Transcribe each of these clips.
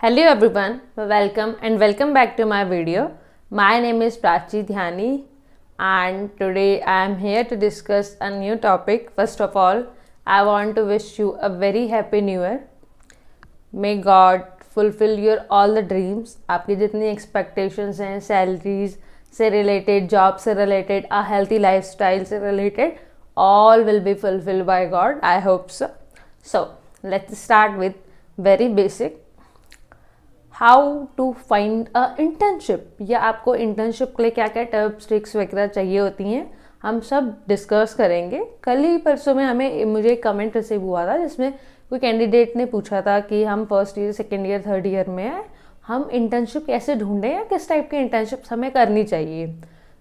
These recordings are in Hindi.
Hello everyone, welcome back to my video. My name is Prachi Dhyani and today I am here to discuss a new topic. First of all, I want to wish you a very happy new year. May God fulfill your all the dreams. आपकी जितनी expectations हैं, salaries से related, job से related, a healthy lifestyle से related, all will be fulfilled by God. I hope so. So, let's start with very basic. How to find a internship या आपको इंटर्नशिप के लिए क्या क्या टिप्स ट्रिक्स वगैरह चाहिए होती हैं, हम सब डिस्कस करेंगे. कल ही परसों में मुझे कमेंट रिसीव हुआ था जिसमें कोई कैंडिडेट ने पूछा था कि हम first year, second year, third year में हैं, हम इंटर्नशिप कैसे ढूंढें या किस टाइप की इंटर्नशिप हमें करनी चाहिए.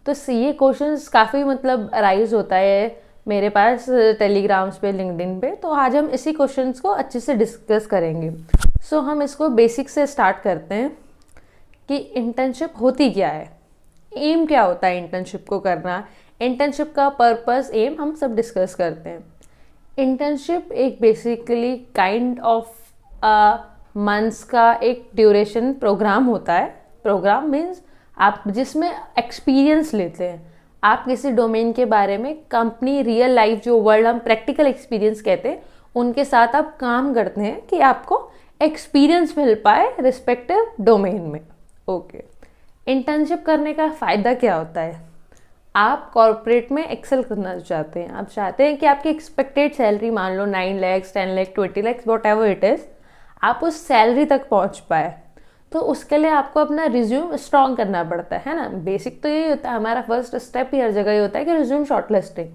तो ये क्वेश्चंस काफ़ी अराइज होता है मेरे पास टेलीग्राम्स पे, लिंक्डइन पे. तो आज हम इसी क्वेश्चंस को अच्छे से डिस्कस करेंगे. सो हम इसको बेसिक से स्टार्ट करते हैं कि इंटर्नशिप होती क्या है, एम क्या होता है इंटर्नशिप को करना, इंटर्नशिप का पर्पस, एम हम सब डिस्कस करते हैं. इंटर्नशिप एक बेसिकली काइंड ऑफ मंथ्स का एक ड्यूरेशन प्रोग्राम होता है. प्रोग्राम मीन्स आप जिसमें एक्सपीरियंस लेते हैं, आप किसी डोमेन के बारे में, कंपनी, रियल लाइफ, जो वर्ल्ड हम प्रैक्टिकल एक्सपीरियंस कहते हैं, उनके साथ आप काम करते हैं कि आपको एक्सपीरियंस मिल पाए रिस्पेक्टिव डोमेन में. ओके, इंटर्नशिप करने का फ़ायदा क्या होता है? आप कॉर्पोरेट में एक्सेल करना चाहते हैं, आप चाहते हैं कि आपकी एक्सपेक्टेड सैलरी, मान लो 9 lakh, 10 lakh, 20 lakh, what ever it is, आप उस सैलरी तक पहुंच पाए. तो उसके लिए आपको अपना रिज्यूम स्ट्रॉन्ग करना पड़ता है ना. बेसिक तो यही होता है, हमारा फर्स्ट स्टेप ही हर जगह ये होता है कि रिज्यूम शॉर्टलिस्टिंग.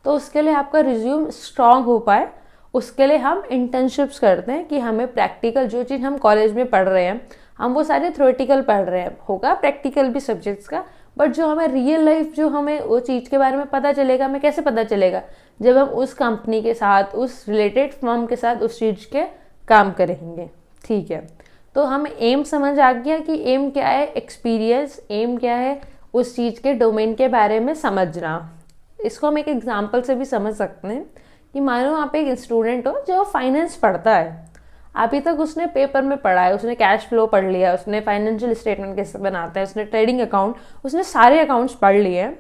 तो उसके लिए आपका रिज्यूम स्ट्रॉन्ग हो पाए, उसके लिए हम इंटर्नशिप्स करते हैं कि हमें प्रैक्टिकल, जो चीज़ हम कॉलेज में पढ़ रहे हैं, हम वो सारे थ्योरेटिकल पढ़ रहे हैं, होगा प्रैक्टिकल भी सब्जेक्ट्स का, बट जो हमें रियल लाइफ, जो हमें वो चीज़ के बारे में पता चलेगा, हमें कैसे पता चलेगा? जब हम उस कंपनी के साथ, उस रिलेटेड फर्म के साथ उस चीज़ के काम करेंगे. ठीक है, तो हमें एम समझ आ गया कि एम क्या है, एक्सपीरियंस. एम क्या है, उस चीज़ के डोमेन के बारे में समझना. इसको हम एक एग्जांपल से भी समझ सकते हैं कि मानो आप एक स्टूडेंट हो जो फाइनेंस पढ़ता है. अभी तक उसने पेपर में पढ़ा है, उसने कैश फ्लो पढ़ लिया, उसने फाइनेंशियल स्टेटमेंट कैसे बनाता है, उसने ट्रेडिंग अकाउंट, उसने सारे अकाउंट्स पढ़ लिए हैं.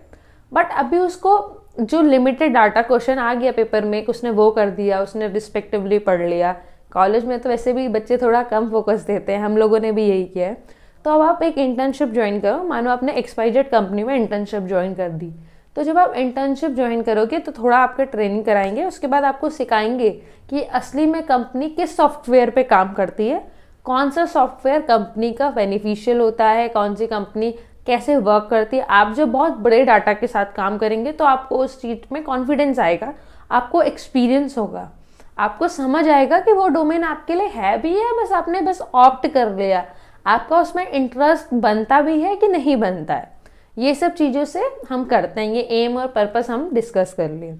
बट अभी उसको जो लिमिटेड डाटा क्वेश्चन आ गया पेपर में, उसने वो कर दिया, उसने रिस्पेक्टिवली पढ़ लिया. कॉलेज में तो वैसे भी बच्चे थोड़ा कम फोकस देते हैं, हम लोगों ने भी यही किया है. तो अब आप एक इंटर्नशिप ज्वाइन करो, मानो आपने XYZ कंपनी में इंटर्नशिप ज्वाइन कर दी. तो जब आप इंटर्नशिप ज्वाइन करोगे तो थोड़ा आपका ट्रेनिंग कराएंगे, उसके बाद आपको सिखाएंगे कि असली में कंपनी किस सॉफ्टवेयर पे काम करती है, कौन सा सॉफ्टवेयर कंपनी का बेनिफिशियल होता है, कौन सी कंपनी कैसे वर्क करती है. आप जब बहुत बड़े डाटा के साथ काम करेंगे तो आपको उस चीज़ में कॉन्फिडेंस आएगा, आपको एक्सपीरियंस होगा, आपको समझ आएगा कि वो डोमेन आपके लिए है भी है, बस आपने ऑप्ट कर लिया, आपका उसमें इंटरेस्ट बनता भी है कि नहीं बनता है. ये सब चीज़ों से हम करते हैं. ये एम और पर्पस हम डिस्कस कर लिए.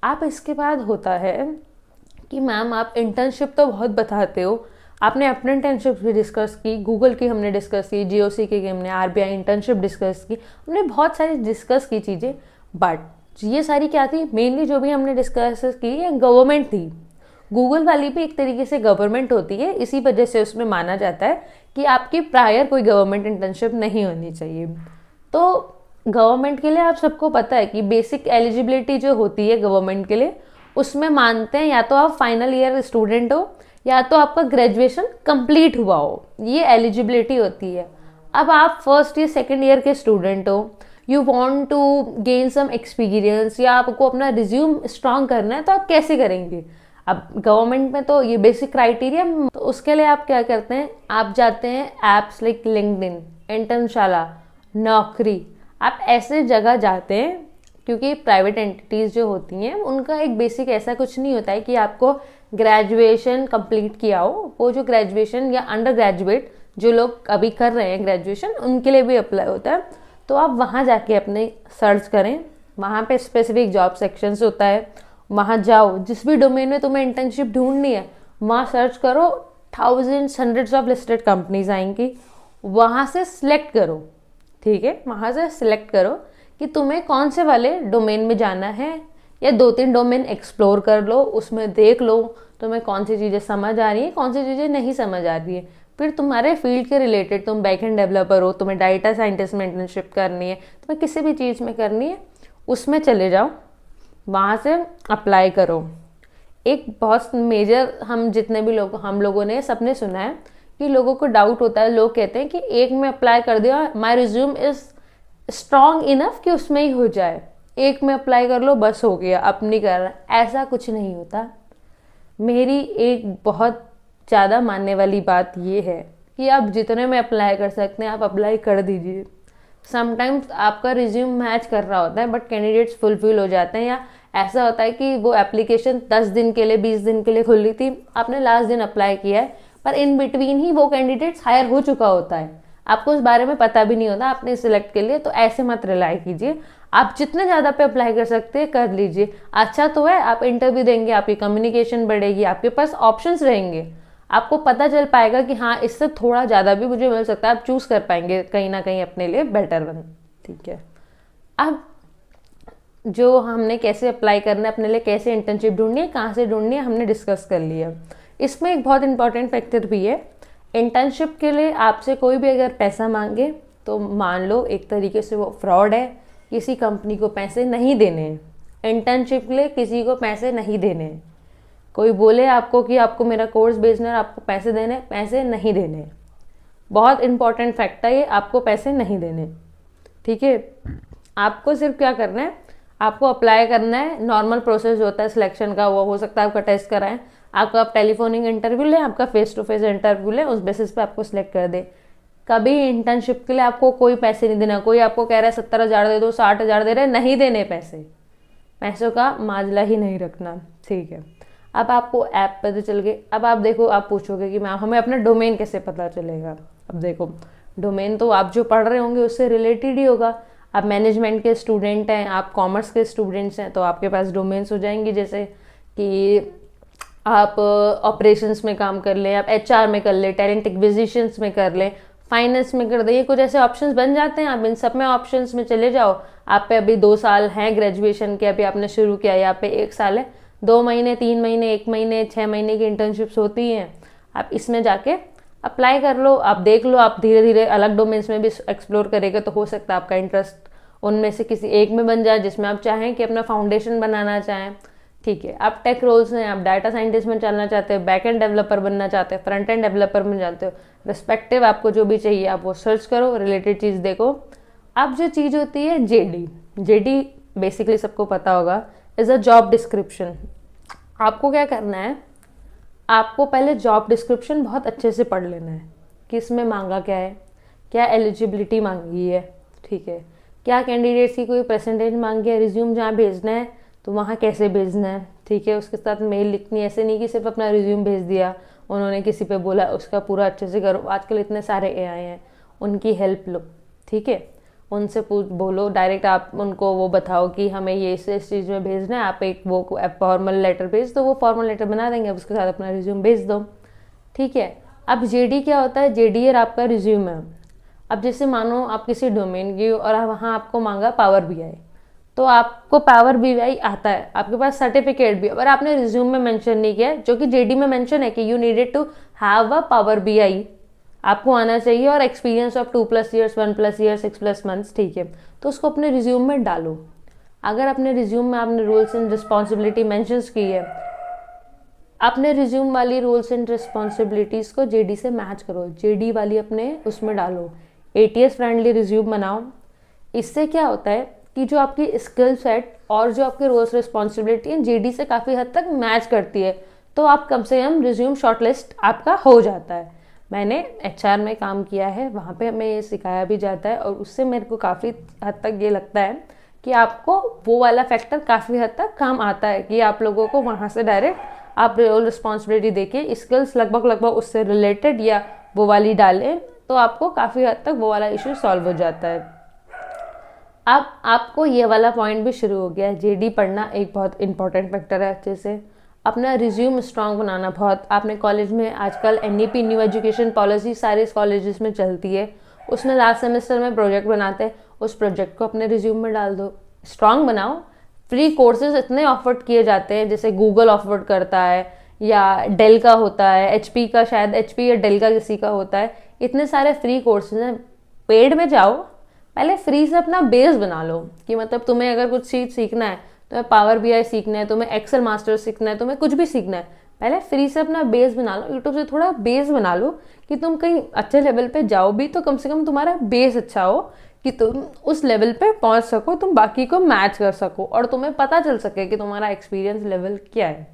आप इसके बाद होता है कि मैम आप इंटर्नशिप तो बहुत बताते हो, आपने अपने इंटर्नशिप भी डिस्कस की, गूगल की हमने डिस्कस की, GOC की हमने, RBI इंटर्नशिप डिस्कस की, हमने बहुत सारी डिस्कस की चीज़ें. बट ये सारी क्या थी, मेनली जो भी हमने डिस्कस की ये गवर्नमेंट थी. गूगल वाली भी एक तरीके से गवर्नमेंट होती है, इसी वजह से उसमें माना जाता है कि आपकी प्रायर कोई गवर्नमेंट इंटर्नशिप नहीं होनी चाहिए. तो गवर्नमेंट के लिए आप सबको पता है कि बेसिक एलिजिबिलिटी जो होती है गवर्नमेंट के लिए, उसमें मानते हैं या तो आप फाइनल ईयर स्टूडेंट हो या तो आपका ग्रेजुएशन कंप्लीट हुआ हो, ये एलिजिबिलिटी होती है. अब आप फर्स्ट ईयर, सेकेंड ईयर के स्टूडेंट हो, you want to gain some experience या आपको अपना रिज्यूम स्ट्रॉन्ग करना है, तो आप कैसे करेंगे? अब गवर्नमेंट में तो ये बेसिक क्राइटेरिया, तो उसके लिए आप क्या करते हैं, आप जाते हैं ऐप्स लाइक लिंक्डइन, इंटर्नशाला, नौकरी, आप ऐसे जगह जाते हैं. क्योंकि प्राइवेट एंटिटीज़ जो होती हैं उनका एक बेसिक ऐसा कुछ नहीं होता है कि आपको ग्रेजुएशन कंप्लीट किया हो. वो जो ग्रेजुएशन या अंडर ग्रेजुएट जो लोग अभी कर रहे हैं ग्रेजुएशन, उनके लिए भी अप्लाई होता है. तो आप वहाँ जाके अपने सर्च करें, वहाँ पे स्पेसिफिक जॉब सेक्शंस होता है, वहाँ जाओ. जिस भी डोमेन में तुम्हें इंटर्नशिप ढूंढनी है वहाँ सर्च करो, thousands, hundreds of listed companies आएंगी, वहाँ से सिलेक्ट करो. ठीक है, वहाँ से सिलेक्ट करो कि तुम्हें कौन से वाले डोमेन में जाना है, या 2-3 डोमेन एक्सप्लोर कर लो, उसमें देख लो तुम्हें कौन सी चीज़ें समझ आ रही है, कौन सी चीज़ें नहीं समझ आ रही है. फिर तुम्हारे फील्ड के रिलेटेड, तुम बैक एंड डेवलपर हो, तुम्हें डाटा साइंटिस्ट में इंटर्नशिप करनी है, तुम्हें किसी भी चीज़ में करनी है, उसमें चले जाओ, वहाँ से अप्लाई करो। एक बहुत मेजर, हम जितने भी लोग, हम लोगों ने सबने सुना है कि लोगों को डाउट होता है, लोग कहते हैं कि एक में अप्लाई कर दिया, माई रिज्यूम इज स्ट्रॉन्ग इनफ कि उसमें ही हो जाए, एक में अप्लाई कर लो बस हो गया, अब नहीं कर रहा। ऐसा कुछ नहीं होता। मेरी एक बहुत ज़्यादा मानने वाली बात ये है कि आप जितने में अप्लाई कर सकते हैं आप अप्लाई कर दीजिए। समटाइम्स आपका रिज्यूम मैच कर रहा होता है बट कैंडिडेट्स फुलफिल हो जाते हैं, या ऐसा होता है कि वो एप्लीकेशन 10 दिन के लिए 20 दिन के लिए खुली थी, आपने लास्ट दिन अप्लाई किया है, पर इन बिटवीन ही वो कैंडिडेट्स हायर हो चुका होता है, आपको उस बारे में पता भी नहीं होता आपने सिलेक्ट के लिए। तो ऐसे मत रिलाई कीजिए, आप जितने ज़्यादा पे अप्लाई कर सकते हैं कर लीजिए। अच्छा तो है, आप इंटरव्यू देंगे, आपकी कम्युनिकेशन बढ़ेगी, आपके पास ऑप्शंस रहेंगे, आपको पता चल पाएगा कि हाँ इससे थोड़ा ज़्यादा भी मुझे मिल सकता है, आप चूज़ कर पाएंगे कहीं ना कहीं अपने लिए बेटर वन। ठीक है, अब जो हमने कैसे अप्लाई करना है, अपने लिए कैसे इंटर्नशिप ढूंढनी है, कहाँ से ढूंढनी है, हमने डिस्कस कर लिया। इसमें एक बहुत इंपॉर्टेंट फैक्टर भी है, इंटर्नशिप के लिए आपसे कोई भी अगर पैसा मांगे तो मान लो एक तरीके से वो फ्रॉड है, किसी कंपनी को पैसे नहीं देने हैं। इंटर्नशिप के लिए किसी को पैसे नहीं देने हैं। कोई बोले आपको कि आपको मेरा कोर्स बेचना है, आपको पैसे देने, पैसे नहीं देने। बहुत इंपॉर्टेंट फैक्ट है ये, आपको पैसे नहीं देने। ठीक है, आपको सिर्फ क्या करना है, आपको अप्लाई करना है, नॉर्मल प्रोसेस होता है सिलेक्शन का, वो हो सकता है आपका टेस्ट कराएं, आपका आप टेलीफोनिक इंटरव्यू लें, आपका फेस टू फेस इंटरव्यू लें, उस बेसिस पे आपको सिलेक्ट कर दे। कभी इंटर्नशिप के लिए आपको कोई पैसे नहीं देना। कोई आपको कह रहा है 70,000 दे दो, 60,000 दे रहे, नहीं देने पैसे, पैसों का माजला ही नहीं रखना। ठीक है, अब आपको ऐप पता चल गए। अब आप देखो, आप पूछोगे कि मैम हमें अपना डोमेन कैसे पता चलेगा। अब देखो, डोमेन तो आप जो पढ़ रहे होंगे उससे रिलेटेड ही होगा। आप मैनेजमेंट के स्टूडेंट हैं, आप कॉमर्स के स्टूडेंट्स हैं, तो आपके पास डोमेन्स हो जाएंगी, जैसे कि आप ऑपरेशंस में काम कर लें, आप एचआर में कर लें, टैलेंट एक्विजिशंस में कर लें, फाइनेंस में कर दें, ये कुछ ऐसे ऑप्शंस बन जाते हैं। आप इन सब में ऑप्शंस में चले जाओ। आप पे अभी 2 साल हैं ग्रेजुएशन के, अभी आपने शुरू किया, या पे 1 साल है, 2 महीने 3 महीने 1 महीने 6 महीने की इंटर्नशिप्स होती हैं। आप इसमें जाके अप्लाई कर लो, आप देख लो, आप धीरे धीरे अलग डोमेन्स में भी एक्सप्लोर करेंगे तो हो सकता है आपका इंटरेस्ट उनमें से किसी एक में बन जाए जिसमें आप चाहें कि अपना फाउंडेशन बनाना चाहें। ठीक है, आप टेक रोल्स हैं, आप डाटा साइंटिस्ट में चलना चाहते हो, बैक एंड डेवलपर बनना चाहते हो, फ्रंट एंड डेवलपर में जानते हो, रिस्पेक्टिव आपको जो भी चाहिए आप वो सर्च करो, रिलेटेड चीज़ देखो। अब जो चीज़ होती है जेडी बेसिकली सबको पता होगा, इज़ अ जॉब डिस्क्रिप्शन। आपको क्या करना है, आपको पहले जॉब डिस्क्रिप्शन बहुत अच्छे से पढ़ लेना है कि इसमें मांगा क्या है, क्या एलिजिबिलिटी मांगी है। ठीक है, क्या कैंडिडेट्स की कोई परसेंटेज मांगी है, रिज्यूम जहाँ भेजना है तो वहाँ कैसे भेजना है। ठीक है, उसके साथ मेल लिखनी, ऐसे नहीं कि सिर्फ अपना रिज्यूम भेज दिया, उन्होंने किसी पे बोला उसका पूरा अच्छे से करो। आजकल इतने सारे एआई हैं, उनकी हेल्प लो। ठीक है, उनसे बोलो डायरेक्ट, आप उनको वो बताओ कि हमें ये इस चीज़ में भेजना है, आप एक वो फॉर्मल लेटर भेज दो, वो फॉर्मल लेटर बना देंगे, उसके साथ अपना रिज्यूम भेज दो। ठीक है, अब जेडी क्या होता है, जेडी आपका रिज्यूम है। अब जैसे मानो आप किसी डोमेन की और वहाँ आपको मांगा पावर बीआई, तो आपको पावर बीआई आता है, आपके पास सर्टिफिकेट भी, और आपने रिज्यूम में मेंशन नहीं किया है, जो कि जेडी में मेंशन है कि you needed to have a Power BI, आपको आना चाहिए, और experience of 2+ years 1+ year 6+ months. ठीक है, तो उसको अपने रिज्यूम में डालो। अगर अपने रिज्यूम में आपने रूल्स एंड रिस्पॉन्सिबिलिटी मेंशंस की है, अपने रिज्यूम वाली रूल्स एंड रिस्पॉन्सिबिलिटीज़ को जेडी से मैच करो, जेडी वाली अपने उसमें डालो, एटीएस फ्रेंडली रिज्यूम बनाओ। इससे क्या होता है कि जो आपकी स्किल सेट और जो आपके रोल्स रिस्पॉन्सिबिलिटी है जेडी से काफ़ी हद तक मैच करती है, तो आप कम से कम रिज्यूम शॉर्टलिस्ट आपका हो जाता है। मैंने एचआर में काम किया है, वहाँ पे हमें ये सिखाया भी जाता है, और उससे मेरे को काफ़ी हद तक ये लगता है कि आपको वो वाला फैक्टर काफ़ी हद तक काम आता है कि आप लोगों को वहाँ से डायरेक्ट आप रोल रिस्पॉन्सिबिलिटी देके स्किल्स लगभग उससे रिलेटेड या वो वाली डालें, तो आपको काफ़ी हद तक वो वाला इशू सॉल्व हो जाता है। अब आपको ये वाला पॉइंट भी शुरू हो गया है, जेडी पढ़ना एक बहुत इंपॉर्टेंट फैक्टर है। अच्छे से अपना रिज्यूम स्ट्रॉन्ग बनाना बहुत, आपने कॉलेज में आजकल एनईपी न्यू एजुकेशन पॉलिसी सारे कॉलेजेस में चलती है, उसमें लास्ट सेमेस्टर में प्रोजेक्ट बनाते हैं, उस प्रोजेक्ट को अपने रिज्यूम में डाल दो, स्ट्रॉन्ग बनाओ। फ्री कोर्सेज इतने ऑफर्ड किए जाते हैं, जैसे गूगल ऑफर्ड करता है, या डेल का होता है, एचपी का, शायद एचपी या डेल का किसी का होता है। इतने सारे फ्री कोर्सेज हैं। पेड में जाओ, पहले फ्री से अपना बेस बना लो कि मतलब तुम्हें अगर कुछ चीज़ सीखना है, तुम्हें पावर बीआई सीखना है, तुम्हें एक्सेल मास्टर सीखना है, तुम्हें कुछ भी सीखना है, पहले फ्री से अपना बेस बना लो। यूट्यूब से थोड़ा बेस बना लो कि तुम कहीं अच्छे लेवल पे जाओ भी तो कम से कम तुम्हारा बेस अच्छा हो कि तुम उस लेवल पे पहुंच सको, तुम बाकी को मैच कर सको और तुम्हें पता चल सके कि तुम्हारा एक्सपीरियंस लेवल क्या है।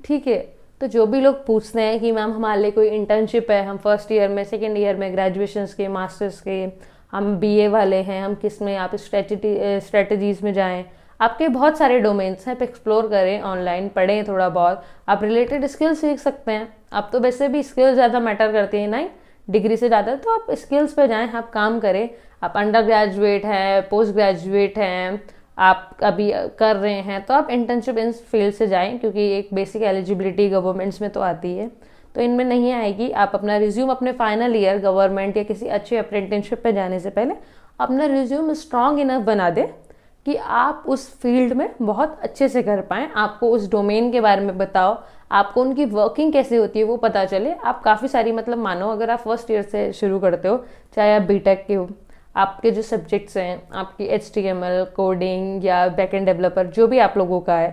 ठीक है। तो जो भी लोग पूछते हैं कि मैम हमारे लिए कोई इंटर्नशिप है, हम फर्स्ट ईयर में, सेकेंड ईयर में, ग्रेजुएशन के, मास्टर्स के, हम बीए वाले हैं, हम किस में, आप स्ट्रेटजीज में जाएं, आपके बहुत सारे डोमेन्स हैं, आप एक्सप्लोर करें, ऑनलाइन पढ़ें थोड़ा बहुत, आप रिलेटेड स्किल्स सीख सकते हैं। अब तो वैसे भी स्किल्स ज़्यादा मैटर करती हैं, नहीं डिग्री से ज़्यादा, तो आप स्किल्स पे जाएं, आप काम करें। आप अंडर ग्रेजुएट हैं, पोस्ट ग्रेजुएट हैं, आप अभी कर रहे हैं, तो आप इंटर्नशिप इन फील्ड से जाएं क्योंकि एक बेसिक एलिजिबिलिटी गवर्नमेंट्स में तो आती है, तो इनमें नहीं आएगी। आप अपना रिज्यूम अपने फाइनल ईयर गवर्नमेंट या किसी अच्छे अप्रेंटिसशिप पे जाने से पहले अपना रिज्यूम स्ट्रॉन्ग इनफ बना दे कि आप उस फील्ड में बहुत अच्छे से कर पाएँ, आपको उस डोमेन के बारे में बताओ, आपको उनकी वर्किंग कैसे होती है वो पता चले। आप काफ़ी सारी, मतलब मानो अगर आप फर्स्ट ईयर से शुरू करते हो, चाहे आप बीटेक के हो, आपके जो सब्जेक्ट्स हैं, आपकी HTML कोडिंग या बैकएंड डेवलपर जो भी आप लोगों का है,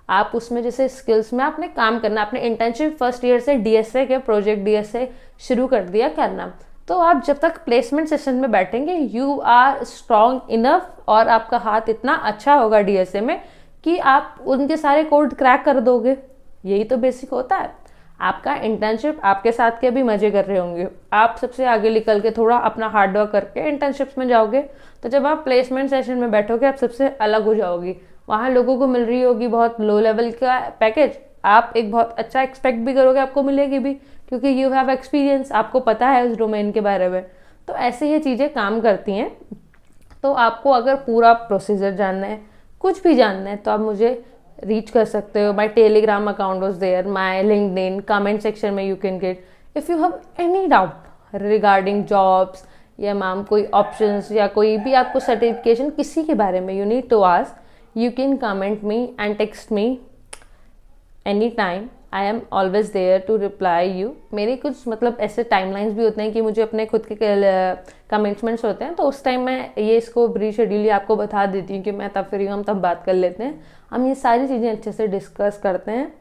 आप उसमें जैसे स्किल्स में आपने काम करना, आपने इंटर्नशिप फर्स्ट ईयर से DSA के प्रोजेक्ट DSA शुरू कर दिया करना, तो आप जब तक प्लेसमेंट सेशन में बैठेंगे यू आर स्ट्रॉन्ग इनफ और आपका हाथ इतना अच्छा होगा DSA में कि आप उनके सारे कोड क्रैक कर दोगे। यही तो बेसिक होता है। आपका इंटर्नशिप, आपके साथ के भी मजे कर रहे होंगे, आप सबसे आगे निकल के थोड़ा अपना हार्डवर्क करके इंटर्नशिप्स में जाओगे, तो जब आप प्लेसमेंट सेशन में बैठोगे आप सबसे अलग हो जाओगी। वहाँ लोगों को मिल रही होगी बहुत लो लेवल का पैकेज, आप एक बहुत अच्छा एक्सपेक्ट भी करोगे, आपको मिलेगी भी क्योंकि यू हैव एक्सपीरियंस, आपको पता है उस डोमेन के बारे में। तो ऐसे ही चीज़ें काम करती हैं। तो आपको अगर पूरा प्रोसीजर जानना है, कुछ भी जानना है, तो आप मुझे रीच कर सकते हो। My Telegram account was there, my LinkedIn, comment section में you can get if you have any doubt regarding jobs या मैम कोई ऑप्शंस या कोई भी आपको सर्टिफिकेशन किसी के बारे में you need to ask, you can comment me and text me any time. I am always there to reply you. मेरे कुछ मतलब ऐसे टाइमलाइंस भी होते हैं कि मुझे अपने खुद के कमिटमेंट्स होते हैं, तो उस टाइम मैं ये इसको रीशेड्यूल आपको बता देती हूँ कि मैं तब फ्री हूँ, हम तब बात कर लेते हैं, हम ये सारी चीज़ें अच्छे से डिस्कस करते हैं।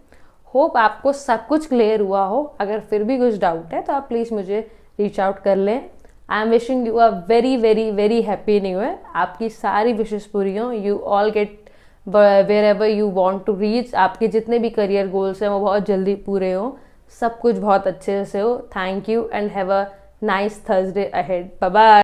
होप आपको सब कुछ क्लियर हुआ हो। अगर फिर भी कुछ डाउट है तो आप प्लीज़ मुझे रीच आउट कर लें। I am wishing you a very very very happy new year. आपकी सारी विशेष पूरी हों, you all get wherever you want to reach. आपके जितने भी करियर गोल्स हैं वो बहुत जल्दी पूरे हों, सब कुछ बहुत अच्छे से हो। Thank you and have a nice Thursday ahead. Bye bye.